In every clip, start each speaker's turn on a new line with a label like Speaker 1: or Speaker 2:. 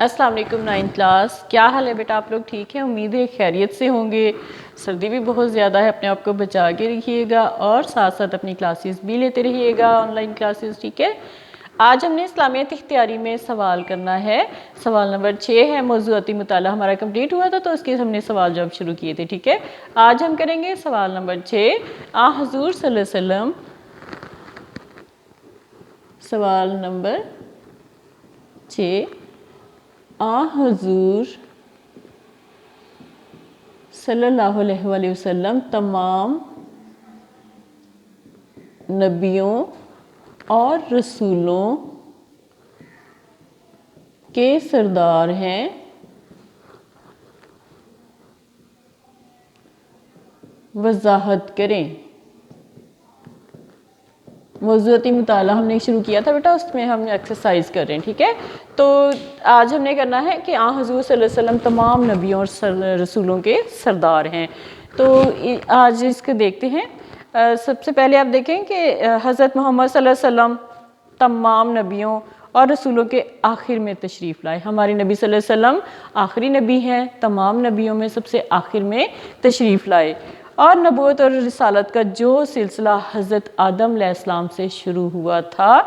Speaker 1: السلام علیکم 9th class, کیا حال ہے بیٹا؟ آپ لوگ ٹھیک ہیں؟ امید ہے خیریت سے ہوں گے۔ سردی بھی بہت زیادہ ہے، اپنے آپ کو بچا کے رکھیے گا اور ساتھ ساتھ اپنی کلاسز بھی لیتے رہیے گا، آن لائن کلاسز، ٹھیک ہے؟ آج ہم نے اسلامیت اختیاری میں سوال کرنا ہے۔ سوال نمبر 6 ہے، موضوعاتی مطالعہ ہمارا کمپلیٹ ہوا تھا تو اس کے ہم نے سوال جواب شروع کیے تھے، ٹھیک ہے؟ آج ہم کریں گے سوال نمبر 6، حضور صلی اللہ علیہ وسلم، سوال نمبر 6، حضور صلی اللہ علیہ وآلہ وسلم تمام نبیوں اور رسولوں کے سردار ہیں، وضاحت کریں۔ موضوعاتی مطالعہ ہم نے شروع کیا تھا بیٹا، اس میں ہم ایکسرسائز کر رہے ہیں، ٹھیک ہے؟ تو آج ہم نے کرنا ہے کہ حضور صلی اللہ علیہ وسلم تمام نبیوں اور رسولوں کے سردار ہیں۔ تو آج اس کو دیکھتے ہیں۔ سب سے پہلے آپ دیکھیں کہ حضرت محمد صلی اللہ علیہ وسلم تمام نبیوں اور رسولوں کے آخر میں تشریف لائے۔ ہمارے نبی صلی اللہ علیہ وسلم آخری نبی ہیں، تمام نبیوں میں سب سے آخر میں تشریف لائے، اور نبوت اور رسالت کا جو سلسلہ حضرت آدم علیہ السلام سے شروع ہوا تھا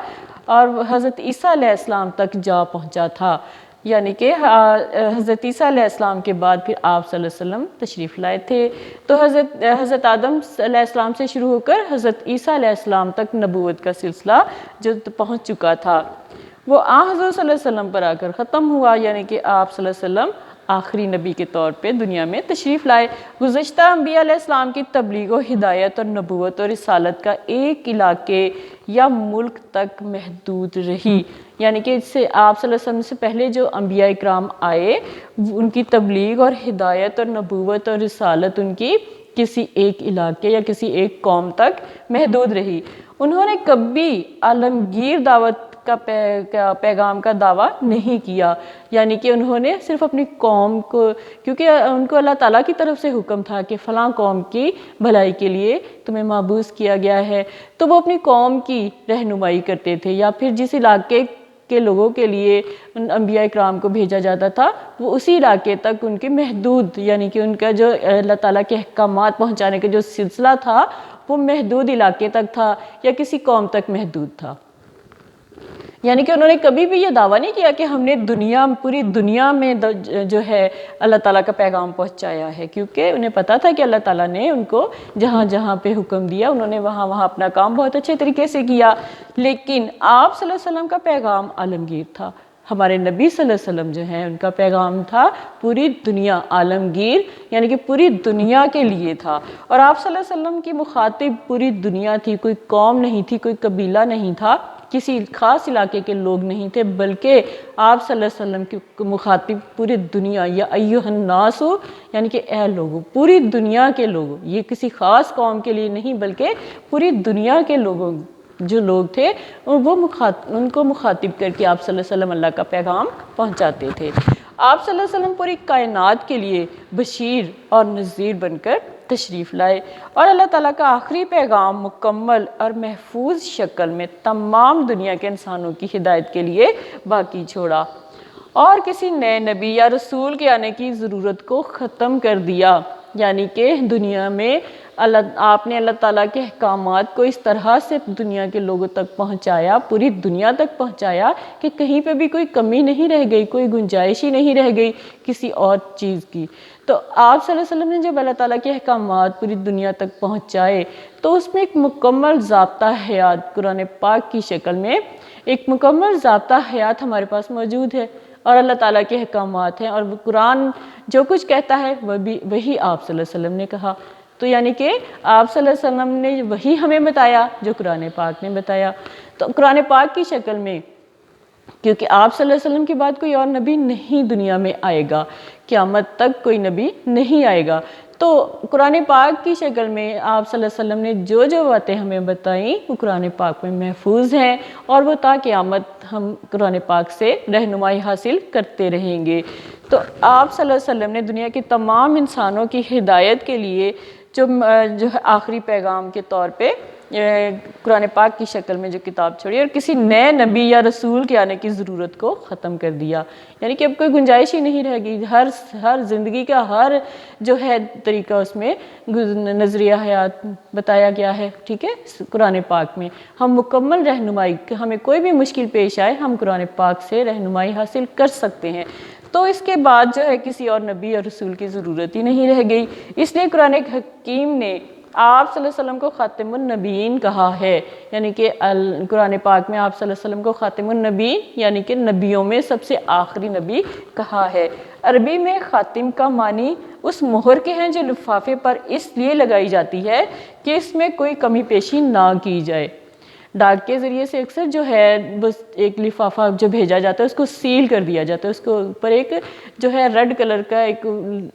Speaker 1: اور حضرت عیسیٰ علیہ السلام تک جا پہنچا تھا، یعنی کہ حضرت عیسیٰ علیہ السلام کے بعد پھر آپ صلی اللہ علیہ وسلم تشریف لائے تھے۔ تو حضرت آدم علیہ السلام سے شروع ہو کر حضرت عیسیٰ علیہ السلام تک نبوت کا سلسلہ جو پہنچ چکا تھا، وہ حضور صلی اللہ علیہ وسلم پر آ کر ختم ہوا، یعنی کہ آپ صلی اللہ علیہ وسلم آخری نبی کے طور پہ دنیا میں تشریف لائے۔ گزشتہ انبیاء علیہ السلام کی تبلیغ و ہدایت اور نبوت اور رسالت کا ایک علاقے یا ملک تک محدود رہی، یعنی کہ اس سے آپ صلی اللہ علیہ وسلم سے پہلے جو انبیاء اکرام آئے، ان کی تبلیغ اور ہدایت اور نبوت اور رسالت ان کی کسی ایک علاقے یا کسی ایک قوم تک محدود رہی۔ انہوں نے کبھی عالمگیر دعوت کا پیغام کا دعویٰ نہیں کیا، یعنی کہ انہوں نے صرف اپنی قوم کو، کیونکہ ان کو اللہ تعالیٰ کی طرف سے حکم تھا کہ فلاں قوم کی بھلائی کے لیے تمہیں مبعوث کیا گیا ہے، تو وہ اپنی قوم کی رہنمائی کرتے تھے، یا پھر جس علاقے کے لوگوں کے لیے ان انبیاء اکرام کو بھیجا جاتا تھا وہ اسی علاقے تک ان کے محدود، یعنی کہ ان کا جو اللہ تعالیٰ کے احکامات پہنچانے کا جو سلسلہ تھا وہ محدود علاقے تک تھا یا کسی قوم تک محدود تھا۔ یعنی کہ انہوں نے کبھی بھی یہ دعویٰ نہیں کیا کہ ہم نے پوری دنیا میں جو ہے اللہ تعالیٰ کا پیغام پہنچایا ہے، کیونکہ انہیں پتا تھا کہ اللہ تعالیٰ نے ان کو جہاں جہاں پہ حکم دیا انہوں نے وہاں وہاں اپنا کام بہت اچھے طریقے سے کیا، لیکن آپ صلی اللہ علیہ وسلم کا پیغام عالمگیر تھا۔ ہمارے نبی صلی اللہ علیہ وسلم جو ہیں ان کا پیغام تھا پوری دنیا، عالمگیر یعنی کہ پوری دنیا کے لیے تھا، اور آپ صلی اللہ علیہ وسلم کی مخاطب پوری دنیا تھی، کوئی قوم نہیں تھی، کوئی قبیلہ نہیں تھا، کسی خاص علاقے کے لوگ نہیں تھے، بلکہ آپ صلی اللہ علیہ وسلم کی مخاطب پوری دنیا، یا ایھا الناس، یعنی کہ اے لوگوں، پوری دنیا کے لوگوں، یہ کسی خاص قوم کے لیے نہیں بلکہ پوری دنیا کے لوگوں جو لوگ تھے ان کو مخاطب کر کے آپ صلی اللہ علیہ وسلم اللہ کا پیغام پہنچاتے تھے۔ آپ صلی اللہ علیہ وسلم پوری کائنات کے لیے بشیر اور نذیر بن کر تشریف لائے، اور اللہ تعالیٰ کا آخری پیغام مکمل اور محفوظ شکل میں تمام دنیا کے انسانوں کی ہدایت کے لیے باقی چھوڑا، اور کسی نئے نبی یا رسول کے آنے کی ضرورت کو ختم کر دیا، یعنی کہ دنیا میں آپ نے اللہ تعالیٰ کے احکامات کو اس طرح سے دنیا کے لوگوں تک پہنچایا، پوری دنیا تک پہنچایا کہ کہیں پہ بھی کوئی کمی نہیں رہ گئی، کوئی گنجائش ہی نہیں رہ گئی کسی اور چیز کی۔ تو آپ صلی اللہ علیہ وسلم نے جب اللہ تعالیٰ کے احکامات پوری دنیا تک پہنچائے تو اس میں ایک مکمل ضابطہ حیات قرآن پاک کی شکل میں ایک مکمل ضابطہ حیات ہمارے پاس موجود ہے، اور اللہ تعالیٰ کے احکامات ہیں، اور وہ قرآن جو کچھ کہتا ہے وہی آپ صلی اللہ علیہ وسلم نے کہا۔ تو یعنی کہ آپ صلی اللہ علیہ وسلم نے وہی ہمیں بتایا جو قرآن پاک نے بتایا۔ تو قرآن پاک کی شکل میں، کیونکہ آپ صلی اللہ علیہ وسلم کے بعد کوئی اور نبی نہیں دنیا میں آئے گا، قیامت تک کوئی نبی نہیں آئے گا، تو قرآن پاک کی شکل میں آپ صلی اللہ علیہ وسلم نے جو باتیں ہمیں بتائیں وہ قرآن پاک میں محفوظ ہیں، اور وہ تا قیامت ہم قرآن پاک سے رہنمائی حاصل کرتے رہیں گے۔ تو آپ صلی اللہ علیہ وسلم نے دنیا کے تمام انسانوں کی ہدایت کے لیے جو آخری پیغام کے طور پہ قرآن پاک کی شکل میں جو کتاب چھوڑی اور کسی نئے نبی یا رسول کے آنے کی ضرورت کو ختم کر دیا، یعنی کہ اب کوئی گنجائش ہی نہیں رہ گئی، ہر زندگی کا ہر جو ہے طریقہ اس میں نظریہ حیات بتایا گیا ہے، ٹھیک ہے، قرآن پاک میں ہم مکمل رہنمائی، ہمیں کوئی بھی مشکل پیش آئے ہم قرآن پاک سے رہنمائی حاصل کر سکتے ہیں۔ تو اس کے بعد جو ہے کسی اور نبی اور رسول کی ضرورت ہی نہیں رہ گئی، اس لیے قرآن حکیم نے آپ صلی اللہ علیہ وسلم کو خاتم النبیین کہا ہے، یعنی کہ قرآن پاک میں آپ صلی اللہ علیہ وسلم کو خاتم النبیین یعنی کہ نبیوں میں سب سے آخری نبی کہا ہے۔ عربی میں خاتم کا معنی اس مہر کے ہیں جو لفافے پر اس لیے لگائی جاتی ہے کہ اس میں کوئی کمی پیشی نہ کی جائے۔ ڈاک کے ذریعے سے اکثر جو ہے بس ایک لفافہ جو بھیجا جاتا ہے اس کو سیل کر دیا جاتا ہے، اس کو اوپر ایک جو ہے ریڈ کلر کا ایک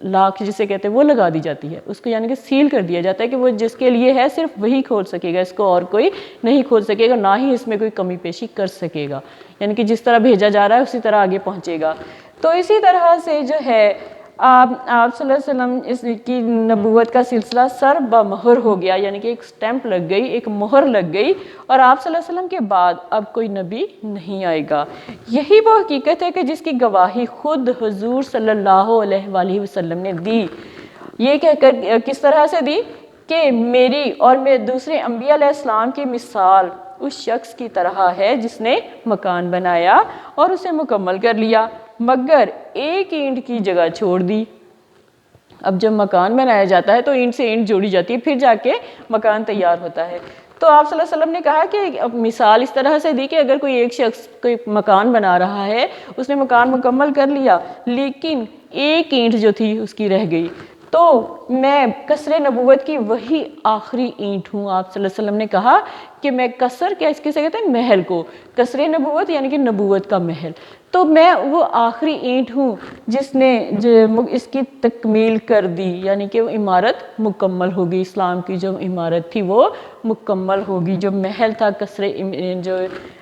Speaker 1: لاک جسے کہتے ہیں وہ لگا دی جاتی ہے، اس کو یعنی کہ سیل کر دیا جاتا ہے کہ وہ جس کے لیے ہے صرف وہی کھول سکے گا، اس کو اور کوئی نہیں کھول سکے گا، نہ ہی اس میں کوئی کمی پیشی کر سکے گا، یعنی کہ جس طرح بھیجا جا رہا ہے اسی طرح آگے پہنچے گا۔ تو اسی طرح سے جو ہے آپ صلی اللہ علیہ وسلم اس کی نبوت کا سلسلہ سر بمہر ہو گیا، یعنی کہ ایک سٹیمپ لگ گئی، ایک مہر لگ گئی، اور آپ صلی اللہ علیہ وسلم کے بعد اب کوئی نبی نہیں آئے گا۔ یہی وہ حقیقت ہے کہ جس کی گواہی خود حضور صلی اللہ علیہ وآلہ وسلم نے دی۔ یہ کہہ کر کس طرح سے دی کہ میری اور میں دوسرے انبیاء علیہ السلام کی مثال اس شخص کی طرح ہے جس نے مکان بنایا اور اسے مکمل کر لیا مگر ایک اینٹ کی جگہ چھوڑ دی۔ اب جب مکان بنایا جاتا ہے تو اینٹ سے اینٹ جوڑی جاتی ہے، پھر جا کے مکان تیار ہوتا ہے۔ تو آپ صلی اللہ علیہ وسلم نے کہا کہ مثال اس طرح سے دی کہ اگر کوئی ایک شخص کوئی مکان بنا رہا ہے، اس نے مکان مکمل کر لیا لیکن ایک اینٹ جو تھی اس کی رہ گئی، تو میں قصر نبوت کی وہی آخری اینٹ ہوں۔ آپ صلی اللہ علیہ وسلم نے کہا کہ میں قصر کیا اس کسے کہتے ہیں محل کو، قصر نبوت یعنی کہ نبوت کا محل، تو میں وہ آخری اینٹ ہوں جس نے اس کی تکمیل کر دی، یعنی کہ وہ عمارت مکمل ہوگی، اسلام کی جو عمارت تھی وہ مکمل ہوگی، جو محل تھا قصر جو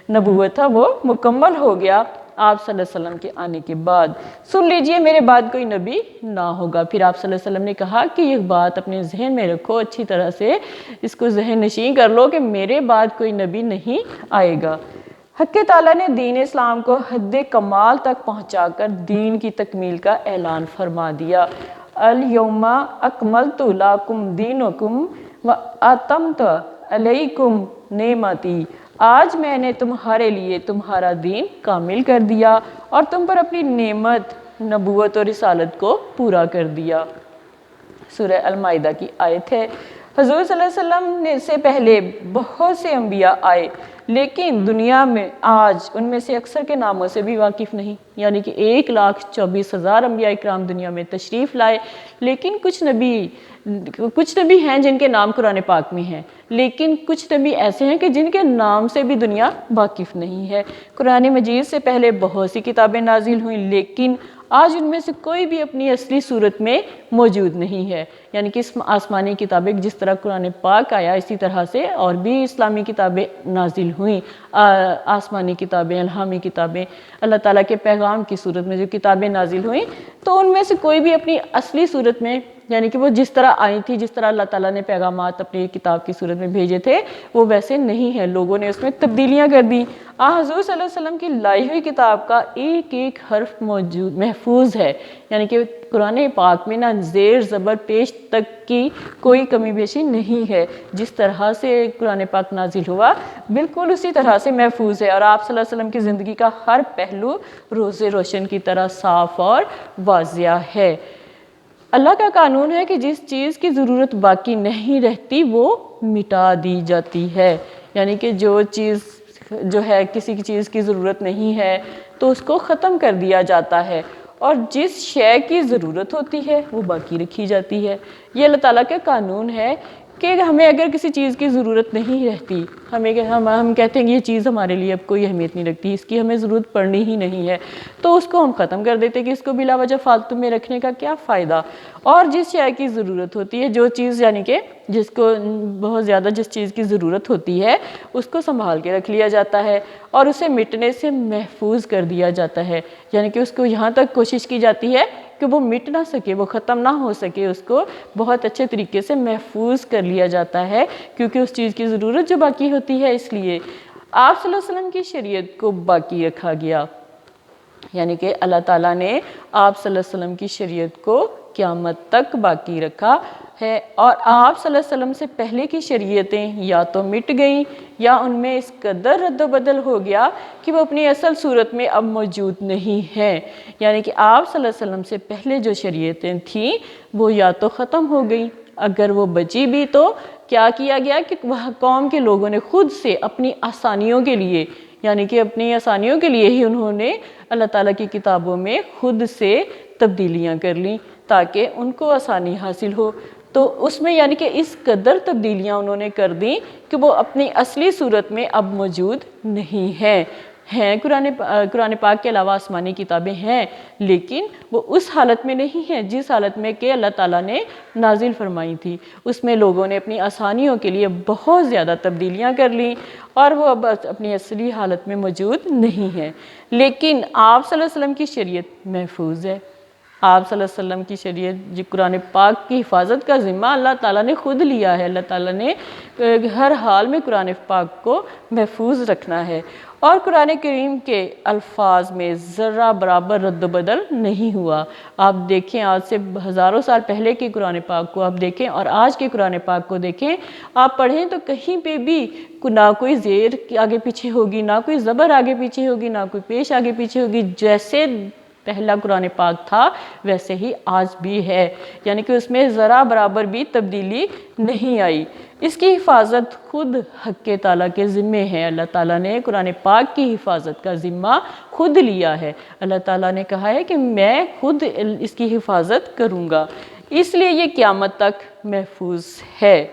Speaker 1: نبوت تھا وہ مکمل ہو گیا آپ صلی اللہ علیہ وسلم کے آنے کے بعد۔ سن لیجئے میرے بعد کوئی نبی نہ ہوگا۔ پھر آپ صلی اللہ علیہ وسلم نے کہا کہ یہ بات اپنے ذہن میں رکھو، اچھی طرح سے اس کو ذہن نشین کر لو کہ میرے بعد کوئی نبی نہیں آئے گا۔ حق تعالیٰ نے دین اسلام کو حد کمال تک پہنچا کر دین کی تکمیل کا اعلان فرما دیا۔ الیوم اکملت لکم دینکم واتممت علیکم نعمتی، آج میں نے تمہارے لیے تمہارا دین کامل کر دیا اور تم پر اپنی نعمت نبوت اور رسالت کو پورا کر دیا۔ سورہ المائدہ کی آیت ہے۔ حضور صلی اللہ علیہ وسلم سے پہلے بہت سے انبیاء آئے لیکن دنیا میں آج ان میں سے اکثر کے ناموں سے بھی واقف نہیں، یعنی کہ 1,24,000 انبیاء اکرام دنیا میں تشریف لائے، لیکن کچھ نبی ہیں جن کے نام قرآن پاک میں ہیں، لیکن کچھ نبی ایسے ہیں کہ جن کے نام سے بھی دنیا واقف نہیں ہے۔ قرآن مجید سے پہلے بہت سی کتابیں نازل ہوئیں لیکن آج ان میں سے کوئی بھی اپنی اصلی صورت میں موجود نہیں ہے، یعنی کہ آسمانی کتابیں جس طرح قرآن پاک آیا اسی طرح سے اور بھی اسلامی کتابیں نازل ہوئیں، آسمانی کتابیں، الہامی کتابیں، اللہ تعالیٰ کے پیغام کی صورت میں جو کتابیں نازل ہوئیں، تو ان میں سے کوئی بھی اپنی اصلی صورت میں، یعنی کہ وہ جس طرح آئی تھی، جس طرح اللہ تعالیٰ نے پیغامات اپنی کتاب کی صورت میں بھیجے تھے، وہ ویسے نہیں ہیں، لوگوں نے اس میں تبدیلیاں کر دی۔ حضور صلی اللہ علیہ وسلم کی لائی ہوئی کتاب کا ایک ایک حرف محفوظ ہے، یعنی کہ قرآن پاک میں نہ زیر زبر پیش تک کی کوئی کمی بیشی نہیں ہے، جس طرح سے قرآن پاک نازل ہوا بالکل اسی طرح سے محفوظ ہے، اور آپ صلی اللہ علیہ وسلم کی زندگی کا ہر پہلو روز روشن کی طرح صاف اور واضح ہے۔ اللہ کا قانون ہے کہ جس چیز کی ضرورت باقی نہیں رہتی وہ مٹا دی جاتی ہے، یعنی کہ جو چیز جو ہے کسی چیز کی ضرورت نہیں ہے تو اس کو ختم کر دیا جاتا ہے، اور جس شے کی ضرورت ہوتی ہے وہ باقی رکھی جاتی ہے۔ یہ اللہ تعالیٰ کا قانون ہے کہ ہمیں اگر کسی چیز کی ضرورت نہیں رہتی، ہم کہتے ہیں کہ یہ چیز ہمارے لیے اب کوئی اہمیت نہیں رکھتی، اس کی ہمیں ضرورت پڑنی ہی نہیں ہے، تو اس کو ہم ختم کر دیتے کہ اس کو بلا وجہ فالتو میں رکھنے کا کیا فائدہ۔ اور جس شے کی ضرورت ہوتی ہے، جو چیز یعنی کہ جس کو بہت زیادہ جس چیز کی ضرورت ہوتی ہے اس کو سنبھال کے رکھ لیا جاتا ہے اور اسے مٹنے سے محفوظ کر دیا جاتا ہے، یعنی کہ اس کو یہاں تک کوشش کی جاتی ہے کہ وہ مٹ نہ سکے، وہ ختم نہ ہو سکے، اس کو بہت اچھے طریقے سے محفوظ کر لیا جاتا ہے، کیونکہ اس چیز کی ضرورت جو باقی ہوتی ہے، اس لیے آپ صلی اللہ علیہ وسلم کی شریعت کو باقی رکھا گیا، یعنی کہ اللہ تعالیٰ نے آپ صلی اللہ علیہ وسلم کی شریعت کو قیامت تک باقی رکھا ہے، اور آپ صلی اللہ علیہ وسلم سے پہلے کی شریعتیں یا تو مٹ گئیں یا ان میں اس قدر رد و بدل ہو گیا کہ وہ اپنی اصل صورت میں اب موجود نہیں ہیں، یعنی کہ آپ صلی اللہ علیہ وسلم سے پہلے جو شریعتیں تھیں وہ یا تو ختم ہو گئیں، اگر وہ بچی بھی تو کیا کیا گیا کہ وہ قوم کے لوگوں نے خود سے اپنی آسانیوں کے لیے، یعنی کہ اپنی آسانیوں کے لیے ہی انہوں نے اللہ تعالیٰ کی کتابوں میں خود سے تبدیلیاں کر لیں تاکہ ان کو آسانی حاصل ہو، تو اس میں یعنی کہ اس قدر تبدیلیاں انہوں نے کر دیں کہ وہ اپنی اصلی صورت میں اب موجود نہیں ہیں۔ قرآن پاک کے علاوہ آسمانی کتابیں ہیں، لیکن وہ اس حالت میں نہیں ہیں جس حالت میں کہ اللہ تعالیٰ نے نازل فرمائی تھی، اس میں لوگوں نے اپنی آسانیوں کے لیے بہت زیادہ تبدیلیاں کر لیں اور وہ اب اپنی اصلی حالت میں موجود نہیں ہیں، لیکن آپ صلی اللہ علیہ وسلم کی شریعت محفوظ ہے۔ آپ صلی اللہ علیہ وسلم کی شریعت قرآن پاک کی حفاظت کا ذمہ اللہ تعالیٰ نے خود لیا ہے، اللہ تعالیٰ نے ہر حال میں قرآن پاک کو محفوظ رکھنا ہے، اور قرآن کریم کے الفاظ میں ذرہ برابر رد و بدل نہیں ہوا۔ آپ دیکھیں آج سے ہزاروں سال پہلے کے قرآن پاک کو آپ دیکھیں اور آج کے قرآن پاک کو دیکھیں، آپ پڑھیں تو کہیں پہ بھی نہ کوئی زیر آگے پیچھے ہوگی، نہ کوئی زبر آگے پیچھے ہوگی، نہ کوئی پیش آگے پیچھے ہوگی، جیسے پہلا قرآن پاک تھا ویسے ہی آج بھی ہے، یعنی کہ اس میں ذرا برابر بھی تبدیلی نہیں آئی۔ اس کی حفاظت خود حق تعالیٰ کے ذمے ہے، اللہ تعالیٰ نے قرآن پاک کی حفاظت کا ذمہ خود لیا ہے، اللہ تعالیٰ نے کہا ہے کہ میں خود اس کی حفاظت کروں گا، اس لیے یہ قیامت تک محفوظ ہے،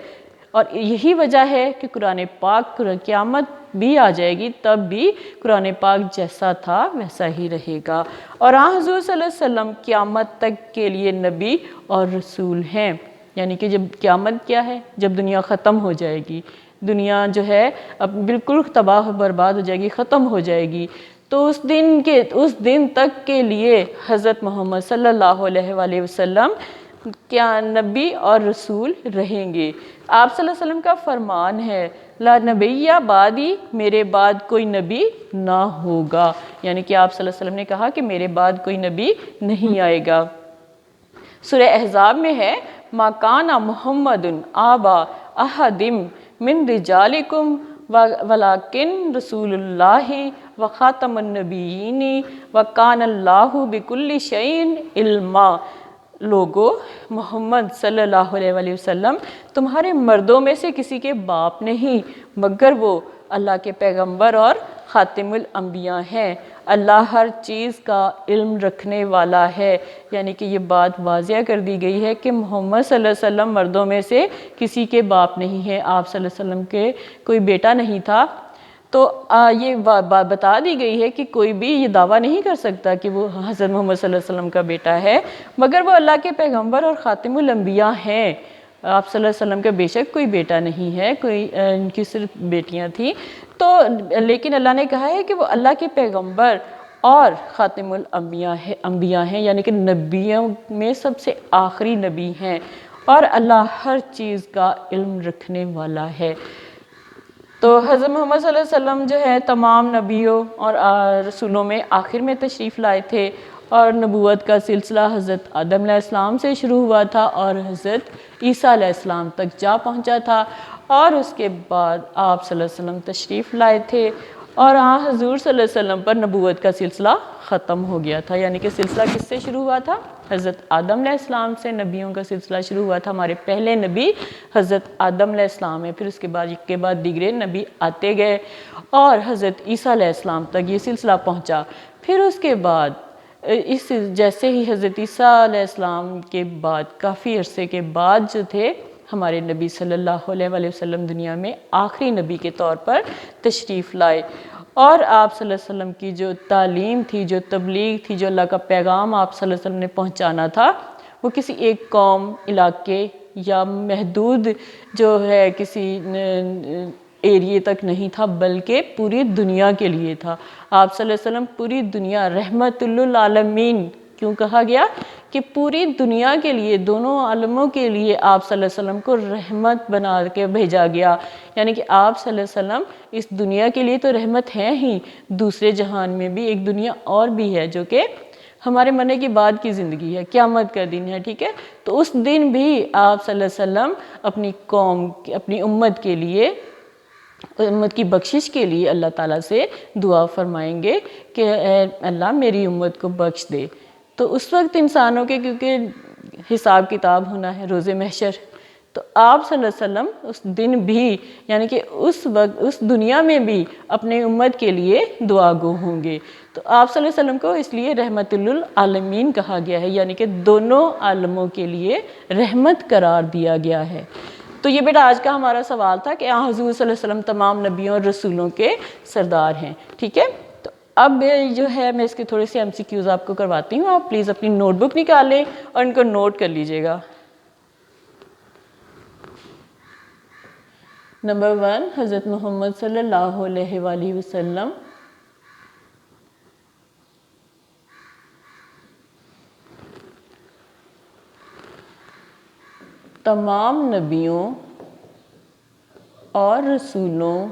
Speaker 1: اور یہی وجہ ہے کہ قرآن پاک قیامت بھی آ جائے گی تب بھی قرآن پاک جیسا تھا ویسا ہی رہے گا، اور حضور صلی اللہ علیہ وسلم قیامت تک کے لیے نبی اور رسول ہیں، یعنی کہ جب قیامت کیا ہے، جب دنیا ختم ہو جائے گی، دنیا جو ہے اب بالکل تباہ برباد ہو جائے گی، ختم ہو جائے گی، تو اس دن تک کے لیے حضرت محمد صلی اللہ علیہ وآلہ وسلم کیا نبی اور رسول رہیں گے۔ آپ صلی اللہ علیہ وسلم کا فرمان ہے، لا نبی بعدی، میرے بعد کوئی نبی نہ ہوگا، یعنی کہ آپ صلی اللہ علیہ وسلم نے کہا کہ میرے بعد کوئی نبی نہیں آئے گا۔ سورہ احزاب میں ہے، ما کان محمد آبا احد من رجالکم ولکن رسول اللہ وخاتم النبیین وکان اللہ بکل شیء علما۔ لوگو، محمد صلی اللہ علیہ وآلہ وسلم تمہارے مردوں میں سے کسی کے باپ نہیں، مگر وہ اللہ کے پیغمبر اور خاتم الانبیاء ہیں، اللہ ہر چیز کا علم رکھنے والا ہے، یعنی کہ یہ بات واضح کر دی گئی ہے کہ محمد صلی اللہ علیہ وسلم مردوں میں سے کسی کے باپ نہیں ہے، آپ صلی اللہ علیہ وسلم کے کوئی بیٹا نہیں تھا، تو یہ بات بتا دی گئی ہے کہ کوئی بھی یہ دعویٰ نہیں کر سکتا کہ وہ حضرت محمد صلی اللہ علیہ وسلم کا بیٹا ہے، مگر وہ اللہ کے پیغمبر اور خاتم الانبیاء ہیں۔ آپ صلی اللہ علیہ وسلم کا بے شک کوئی بیٹا نہیں ہے، ان کی صرف بیٹیاں تھیں، تو لیکن اللہ نے کہا ہے کہ وہ اللہ کے پیغمبر اور خاتم الانبیاء ہیں، یعنی کہ نبیوں میں سب سے آخری نبی ہیں، اور اللہ ہر چیز کا علم رکھنے والا ہے۔ تو حضرت محمد صلی اللہ علیہ وسلم جو ہے تمام نبیوں اور رسولوں میں آخر میں تشریف لائے تھے، اور نبوت کا سلسلہ حضرت آدم علیہ السلام سے شروع ہوا تھا اور حضرت عیسیٰ علیہ السلام تک جا پہنچا تھا، اور اس کے بعد آپ صلی اللہ علیہ وسلم تشریف لائے تھے، اور حضور صلی اللہ علیہ وسلم پر نبوت کا سلسلہ ختم ہو گیا تھا، یعنی کہ سلسلہ کس سے شروع ہوا تھا؟ حضرت آدم علیہ السلام سے نبیوں کا سلسلہ شروع ہوا تھا، ہمارے پہلے نبی حضرت آدم علیہ السلام ہے، پھر اس کے بعد دیگرے نبی آتے گئے، اور حضرت عیسیٰ علیہ السلام تک یہ سلسلہ پہنچا، پھر اس کے بعد جیسے ہی حضرت عیسیٰ علیہ السلام کے بعد کافی عرصے کے بعد جو تھے ہمارے نبی صلی اللہ علیہ وآلہ وسلم دنیا میں آخری نبی کے طور پر تشریف لائے، اور آپ صلی اللہ علیہ وسلم کی جو تعلیم تھی، جو تبلیغ تھی، جو اللہ کا پیغام آپ صلی اللہ علیہ وسلم نے پہنچانا تھا، وہ کسی ایک قوم، علاقے یا محدود جو ہے کسی ایریے تک نہیں تھا، بلکہ پوری دنیا کے لیے تھا۔ آپ صلی اللہ علیہ وسلم پوری دنیا رحمت للعالمین کیوں کہا گیا؟ کہ پوری دنیا کے لیے، دونوں عالموں کے لیے آپ صلی اللہ علیہ وسلم کو رحمت بنا کے بھیجا گیا. یعنی کہ آپ صلی اللہ علیہ وسلم اس دنیا کے لیے تو رحمت ہیں ہی، دوسرے جہان میں بھی ایک دنیا اور بھی ہے جو کہ ہمارے مرنے کے بعد کی زندگی ہے، قیامت کا دن ہے. ٹھیک ہے، تو اس دن بھی آپ صلی اللہ علیہ وسلم اپنی قوم، اپنی امت کے لیے، امت کی بخشش کے لیے اللہ تعالیٰ سے دعا فرمائیں گے کہ اے اللہ میری امت کو بخش دے. تو اس وقت انسانوں کے کیونکہ حساب کتاب ہونا ہے روز محشر، تو آپ صلی اللہ علیہ وسلم اس دن بھی، یعنی کہ اس وقت اس دنیا میں بھی اپنے امت کے لیے دعا گو ہوں گے. تو آپ صلی اللہ علیہ وسلم کو اس لیے رحمت للعالمین کہا گیا ہے، یعنی کہ دونوں عالموں کے لیے رحمت قرار دیا گیا ہے. تو یہ بیٹا آج کا ہمارا سوال تھا کہ حضور صلی اللہ علیہ وسلم تمام نبیوں اور رسولوں کے سردار ہیں. ٹھیک ہے، تو اب جو ہے میں اس کے تھوڑے سے MCQs آپ کو کرواتی ہوں. آپ پلیز اپنی نوٹ بک نکالیں اور ان کو نوٹ کر لیجئے گا. نمبر 1، حضرت محمد صلی اللہ علیہ وآلہ وسلم تمام نبیوں اور رسولوں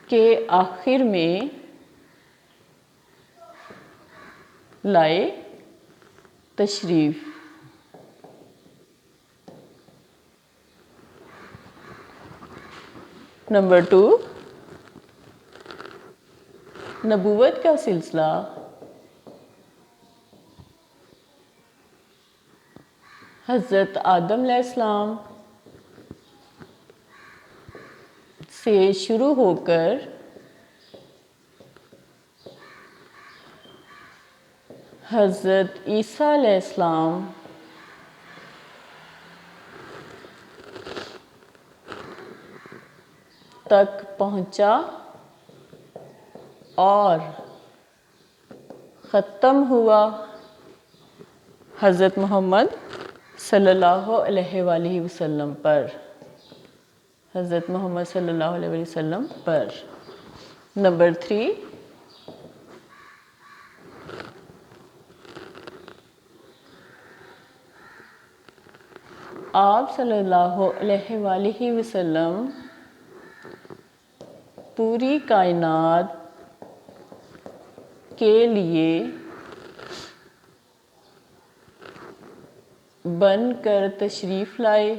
Speaker 1: کے آخر میں لائے تشریف. نمبر 2، نبوت کا سلسلہ حضرت آدم علیہ السلام سے شروع ہو کر حضرت عیسیٰ علیہ السلام تک پہنچا اور ختم ہوا حضرت محمد صلی اللہ علیہ وآلہ وسلم پر. حضرت محمد صلی اللہ علیہ وسلم پر. نمبر 3، آپ صلی اللہ علیہ وآلہ وسلم پوری کائنات کے لیے بن کر تشریف لائے.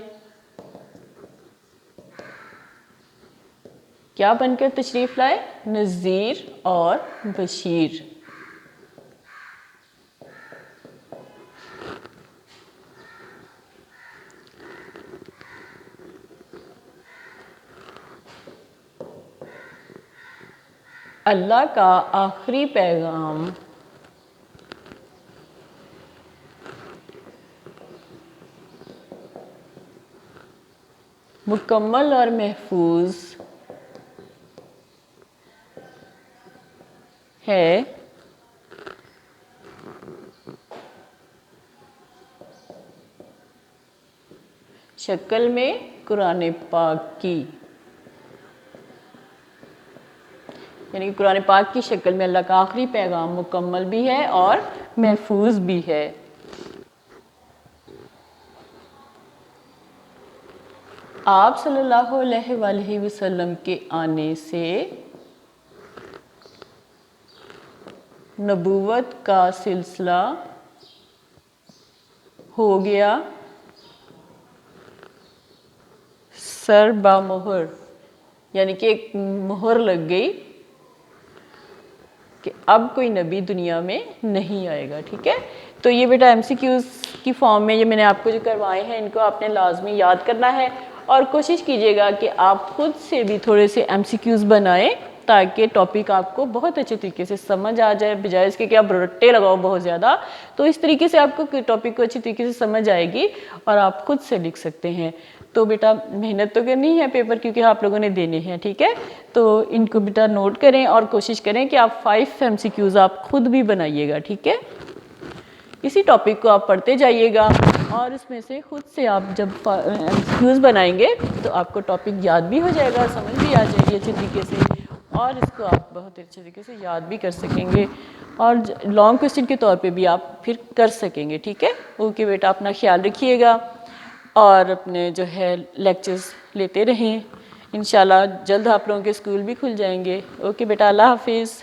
Speaker 1: کیا بن کر تشریف لائے؟ نذیر اور بشیر. اللہ کا آخری پیغام مکمل اور محفوظ ہے. شکل میں قرآن پاک کی، یعنی کہ قرآن پاک کی شکل میں اللہ کا آخری پیغام مکمل بھی ہے اور محفوظ بھی ہے. آپ صلی اللہ علیہ وآلہ وسلم کے آنے سے نبوت کا سلسلہ ہو گیا سر بامہر، یعنی کہ ایک مہر لگ گئی کہ اب کوئی نبی دنیا میں نہیں آئے گا. ٹھیک ہے، تو یہ بیٹا MCQs کی فارم میں یہ میں نے آپ کو جو کروائے ہیں ان کو آپ نے لازمی یاد کرنا ہے، اور کوشش کیجئے گا کہ آپ خود سے بھی تھوڑے سے MCQs بنائیں تاکہ ٹاپک آپ کو بہت اچھے طریقے سے سمجھ آ جائے، بجائے اس کے کہ آپ رٹے لگاؤ بہت زیادہ. تو اس طریقے سے آپ کو ٹاپک کو اچھی طریقے سے سمجھ آئے گی اور آپ خود سے لکھ سکتے ہیں. تو بیٹا محنت تو کرنی ہے پیپر کیونکہ آپ لوگوں نے دینے ہیں. ٹھیک ہے، تو ان کو بیٹا نوٹ کریں اور کوشش کریں کہ آپ 5 MCQs آپ خود بھی بنائیے گا. ٹھیک ہے. اسی ٹاپک کو آپ پڑھتے جائیے گا اور اس میں سے خود سے آپ جب ایکسکیوز بنائیں گے تو آپ کو ٹاپک یاد بھی ہو جائے گا, سمجھ بھی آ جائے گی اچھے طریقے سے, اور اس کو آپ بہت اچھے طریقے سے یاد بھی کر سکیں گے اور لانگ کویسچن کے طور پہ بھی آپ پھر کر سکیں گے. ٹھیک ہے, اوکے بیٹا, اپنا خیال رکھیے گا اور اپنے جو ہے لیکچرز لیتے رہیں. انشاءاللہ جلد آپ لوگوں کے اسکول بھی کھل جائیں گے. اوکے بیٹا, اللہ حافظ.